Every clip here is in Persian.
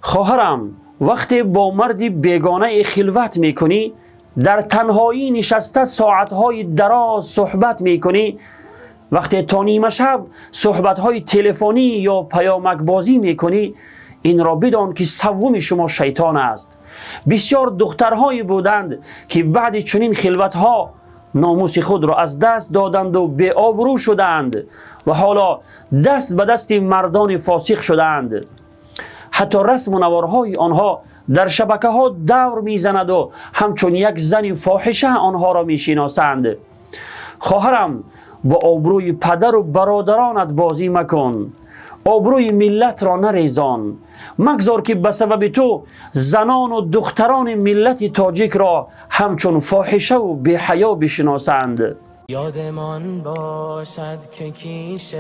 خواهرم، وقتی با مردی بیگانه خلوت میکنی، در تنهایی نشسته ساعتهای دراز صحبت میکنی، وقتی تا نیمه شب صحبتهای تلفنی یا پیامک بازی میکنی، این را بدان که سوم شما شیطان است. بسیار دخترهایی بودند که بعد چنین خلوتها ناموس خود را از دست دادند و بی آبرو شدند و حالا دست به دست مردان فاسق شدند. حتی رسم و نوارهای آنها در شبکه ها دور میزند و همچون یک زن فاحشه آنها را میشناسند. خواهرم، با آبروی پدر و برادرانت بازی مکن، آبروی ملت را نریزان. مگذار که به سبب تو زنان و دختران ملت تاجیک را همچون فاحشه و بی‌حیا بشناسند. یادمان باشد که کیش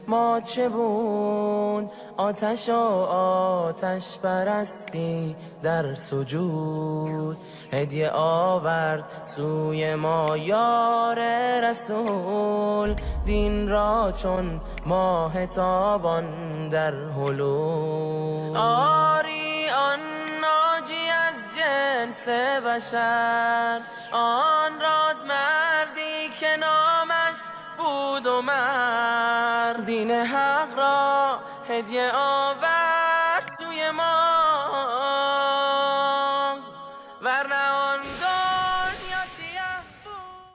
ما چه بود، آتش و آتش پرستی در سجود. هدیه آورد سوی ما یار رسول، دین را چون ماه تابان در هلول. آری آن ناجی از جنس بشر، آن راد مردی که نامش بود عمر. دین حق را هدیه آورد